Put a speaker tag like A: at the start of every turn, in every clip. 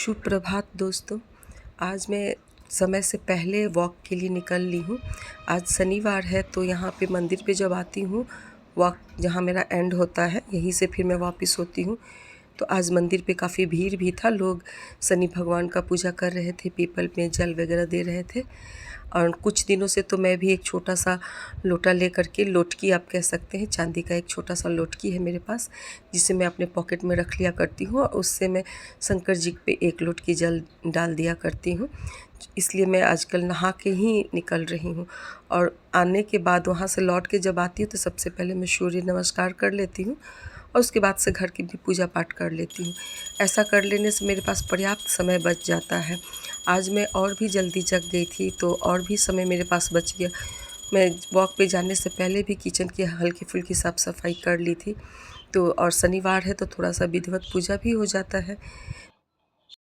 A: शुभ प्रभात दोस्तों। आज मैं समय से पहले वॉक के लिए निकल ली हूँ। आज शनिवार है तो यहाँ पे मंदिर पे जब आती हूँ, वॉक जहाँ मेरा एंड होता है यहीं से फिर मैं वापस होती हूँ। तो आज मंदिर पे काफ़ी भीड़ भी था, लोग शनि भगवान का पूजा कर रहे थे, पीपल में जल वगैरह दे रहे थे। और कुछ दिनों से तो मैं भी एक छोटा सा लोटा ले करके, लोटकी आप कह सकते हैं, चांदी का एक छोटा सा लोटकी है मेरे पास, जिसे मैं अपने पॉकेट में रख लिया करती हूँ और उससे मैं शंकर जी पे एक लोटकी जल डाल दिया करती हूँ। इसलिए मैं आजकल नहा के ही निकल रही हूँ। और आने के बाद वहाँ से लौट के जब आती हूँ तो सबसे पहले मैं सूर्य नमस्कार कर लेती हूँ और उसके बाद से घर की भी पूजा पाठ कर लेती हूँ। ऐसा कर लेने से मेरे पास पर्याप्त समय बच जाता है। आज मैं और भी जल्दी जग गई थी तो और भी समय मेरे पास बच गया। मैं वॉक पे जाने से पहले भी किचन की हल्की फुल्की साफ़ सफाई कर ली थी। तो और शनिवार है तो थोड़ा सा विधिवत पूजा भी हो जाता है।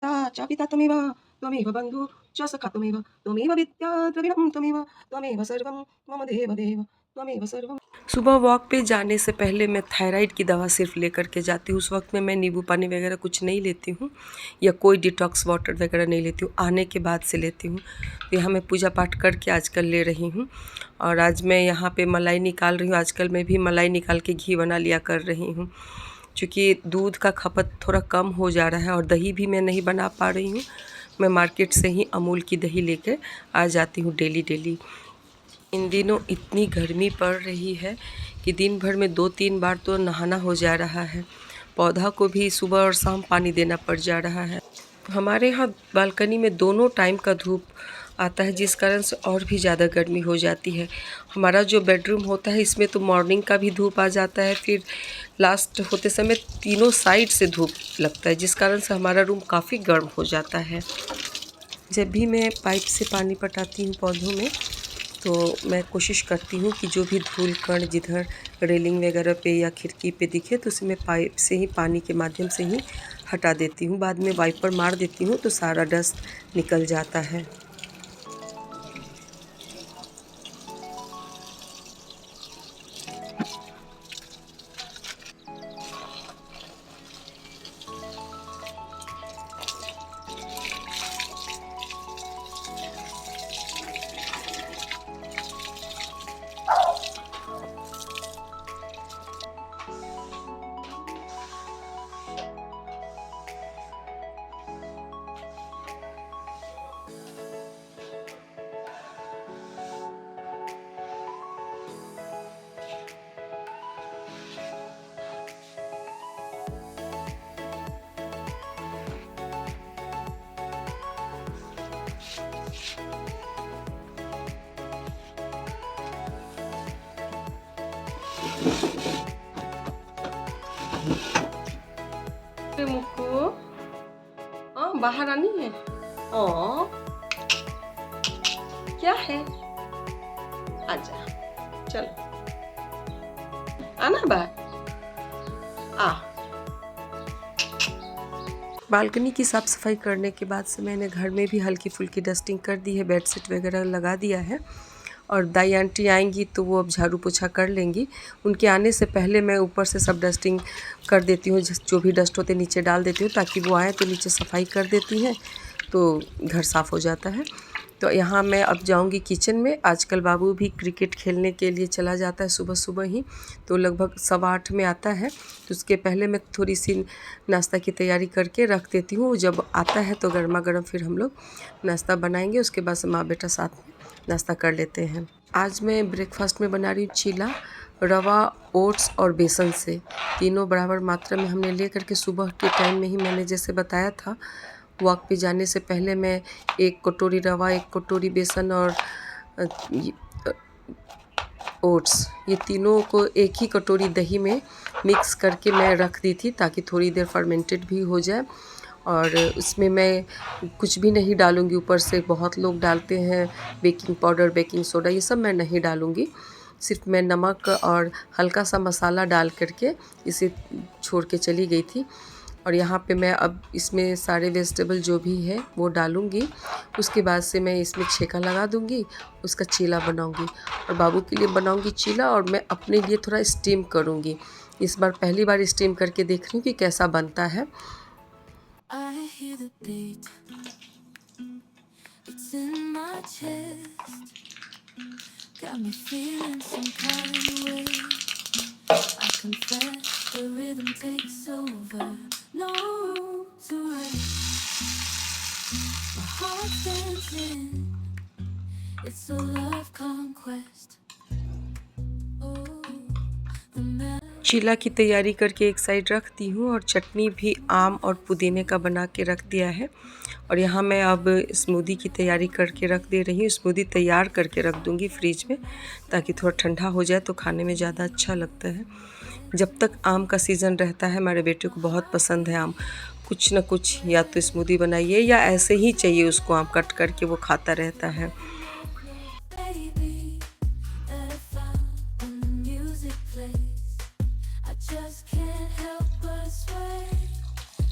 A: च पिता त्वमेव त्वमेव बन्धुः च सखा त्वमेव त्वमेव विद्या द्रविणं त्वमेव त्वमेव सर्वं मम देवदेव त्वमेव सर्वं। सुबह वॉक पे जाने से पहले मैं थायराइड की दवा सिर्फ लेकर के जाती हूँ। उस वक्त में मैं नींबू पानी वगैरह कुछ नहीं लेती हूँ या कोई डिटॉक्स वाटर वगैरह नहीं लेती हूँ, आने के बाद से लेती हूँ। तो यहाँ मैं पूजा पाठ करके आजकल ले रही हूँ। और आज मैं यहाँ पे मलाई निकाल रही हूँ। आजकल मैं भी मलाई निकाल के घी बना लिया कर रही हूँ, क्योंकि दूध का खपत थोड़ा कम हो जा रहा है और दही भी मैं नहीं बना पा रही हूँ। मैं मार्केट से ही अमूल की दही लेकर आ जाती हूँ डेली। इन दिनों इतनी गर्मी पड़ रही है कि दिन भर में 2-3 बार तो नहाना हो जा रहा है। पौधा को भी सुबह और शाम पानी देना पड़ जा रहा है। हमारे यहाँ बालकनी में दोनों टाइम का धूप आता है, जिस कारण से और भी ज़्यादा गर्मी हो जाती है। हमारा जो बेडरूम होता है इसमें तो मॉर्निंग का भी धूप आ जाता है, फिर लास्ट होते समय तीनों साइड से धूप लगता है, जिस कारण से हमारा रूम काफ़ी गर्म हो जाता है। जब भी मैं पाइप से पानी पटाती हूँ पौधों में तो मैं कोशिश करती हूँ कि जो भी धूल कण जिधर रेलिंग वगैरह पे या खिड़की पे दिखे तो उसे मैं पाइप से ही, पानी के माध्यम से ही हटा देती हूँ। बाद में वाइपर मार देती हूँ तो सारा डस्ट निकल जाता है। मुक्कू बाहर आनी है। ओ क्या है, आजा चलो आना बाहर आ। बालकनी की साफ़ सफाई करने के बाद से मैंने घर में भी हल्की फुल्की डस्टिंग कर दी है, बेडशीट वगैरह लगा दिया है। और दाई आंटी आएंगी तो वो अब झाड़ू पोछा कर लेंगी। उनके आने से पहले मैं ऊपर से सब डस्टिंग कर देती हूँ, जो भी डस्ट होते नीचे डाल देती हूँ ताकि वो आए तो नीचे सफाई कर देती हैं तो घर साफ़ हो जाता है। तो यहाँ मैं अब जाऊँगी किचन में। आजकल बाबू भी क्रिकेट खेलने के लिए चला जाता है सुबह सुबह ही, तो लगभग 7:15 में आता है। तो उसके पहले मैं थोड़ी सी नाश्ता की तैयारी करके रख देती हूँ। जब आता है तो गर्मा गर्म फिर हम लोग नाश्ता बनाएंगे, उसके बाद से माँ बेटा साथ में नाश्ता कर लेते हैं। आज मैं ब्रेकफास्ट में बना रही हूँ चीला, रवा, ओट्स और बेसन से। तीनों बराबर मात्रा में हमने ले करके सुबह के टाइम में ही, मैंने जैसे बताया था, वॉक पे जाने से पहले मैं 1 कटोरी रवा, 1 कटोरी बेसन और ओट्स, ये तीनों को एक ही कटोरी दही में मिक्स करके मैं रख दी थी ताकि थोड़ी देर फर्मेंटेड भी हो जाए। और उसमें मैं कुछ भी नहीं डालूँगी ऊपर से। बहुत लोग डालते हैं बेकिंग पाउडर, बेकिंग सोडा, ये सब मैं नहीं डालूँगी। सिर्फ मैं नमक और हल्का सा मसाला डाल करके इसे छोड़ के चली गई थी। और यहाँ पे मैं अब इसमें सारे वेजिटेबल जो भी है वो डालूँगी। उसके बाद से मैं इसमें छेका लगा दूँगी, उसका चीला बनाऊँगी। और बाबू के लिए बनाऊँगी चीला और मैं अपने लिए थोड़ा स्टीम करूँगी। इस बार पहली बार स्टीम करके देख रही हूँ कि कैसा बनता है।
B: hear the beat. It's in my chest. Got me feeling some kind of way. I confess the rhythm takes over. No room to rest. My heart's dancing. It's a love conquest. Oh, the melody.
A: चीला की तैयारी करके एक side रख दी हूँ और चटनी भी आम और पुदीने का बना के रख दिया है। और यहाँ मैं अब स्मूदी की तैयारी करके रख दे रही हूँ। स्मूदी तैयार करके रख दूँगी फ्रिज में ताकि थोड़ा ठंडा हो जाए तो खाने में ज़्यादा अच्छा लगता है। जब तक आम का सीज़न रहता है हमारे बेटे को बहुत पसंद है आम। कुछ न कुछ या तो स्मूदी बनाइए या ऐसे ही चाहिए उसको आम कट करके वो खाता रहता है।
B: Just can't help but sway.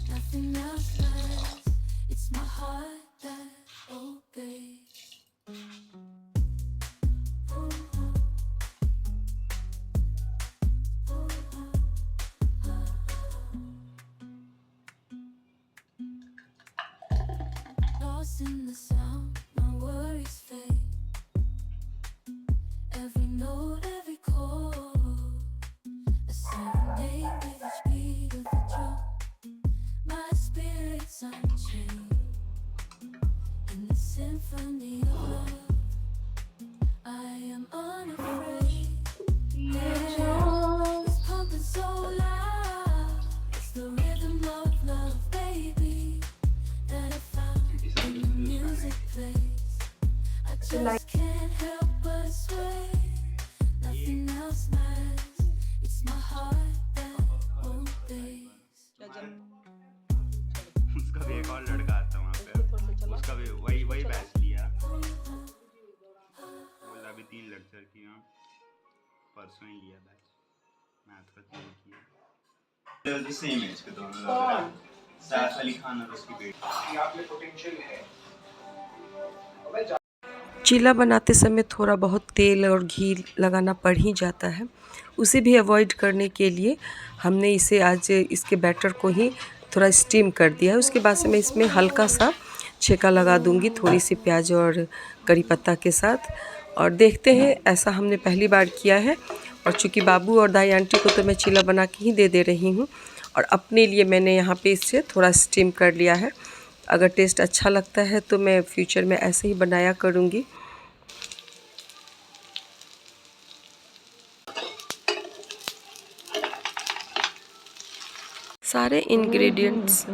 B: Nothing else matters. It's my heart that obeys. Lost in the sound, my worries fade. Every note, every chord. A serenade with each beat of the drum. My spirit's unchained. In the symphony of love, I am unafraid. Yeah, it's pumping so loud. It's the rhythm of love, baby, that I found when the music plays. I just can't help but sway. Nothing else matters. It's my heart that obeys.
C: उसका भी एक और लड़का आता वहाँ पे, उसका भी वही बैच लिया। बोला अभी 3 लेक्चर किया, परसों ही लिया बैच, मैथ का 3 किया। तो सेम एज के दोनों लोग, सैफ अली खान और उसकी बेटी। आप में पोटेंशियल है।
A: चीला बनाते समय थोड़ा बहुत तेल और घी लगाना पड़ ही जाता है। उसे भी अवॉइड करने के लिए हमने इसे आज इसके बैटर को ही थोड़ा स्टीम कर दिया है। उसके बाद से मैं इसमें हल्का सा छेका लगा दूंगी थोड़ी सी प्याज और करी पत्ता के साथ। और देखते हैं, ऐसा हमने पहली बार किया है। और चूँकि बाबू और दाई आंटी को तो मैं चीला बना के ही दे रही हूँ और अपने लिए मैंने यहाँ पे इसे थोड़ा स्टीम कर लिया है। अगर टेस्ट अच्छा लगता है तो मैं फ्यूचर में ऐसे ही बनाया करूँगी। सारे इंग्रेडिएंट्स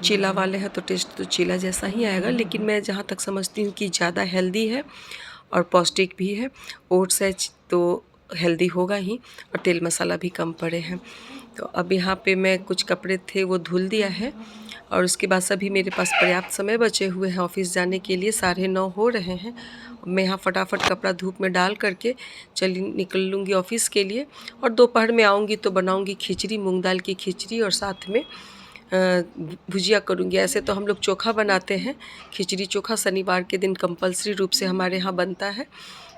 A: चीला वाले हैं तो टेस्ट तो चीला जैसा ही आएगा, लेकिन मैं जहाँ तक समझती हूँ कि ज़्यादा हेल्दी है और पौष्टिक भी है। ओट्स है तो हेल्दी होगा ही और तेल मसाला भी कम पड़े हैं। तो अब यहाँ पे मैं कुछ कपड़े थे वो धुल दिया है और उसके बाद सभी मेरे पास पर्याप्त समय बचे हुए हैं ऑफ़िस जाने के लिए। 9:30 हो रहे हैं। मैं यहाँ फटाफट कपड़ा धूप में डाल करके निकल लूँगी ऑफ़िस के लिए। और दोपहर में आऊँगी तो बनाऊँगी खिचड़ी, मूंग दाल की खिचड़ी और साथ में भुजिया करूँगी। ऐसे तो हम लोग चोखा बनाते हैं, खिचड़ी चोखा शनिवार के दिन कंपलसरी रूप से हमारे यहाँ बनता है।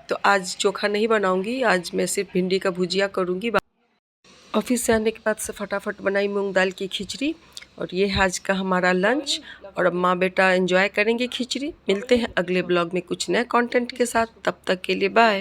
A: तो आज चोखा नहीं बनाऊँगी, आज मैं सिर्फ भिंडी का भुजिया करूँगी। ऑफ़िस से आने के बाद से फटाफट बनाई मूंग दाल की खिचड़ी और ये है आज का हमारा लंच। और अब माँ बेटा एंजॉय करेंगे खिचड़ी। मिलते हैं अगले ब्लॉग में कुछ नए कंटेंट के साथ, तब तक के लिए बाय।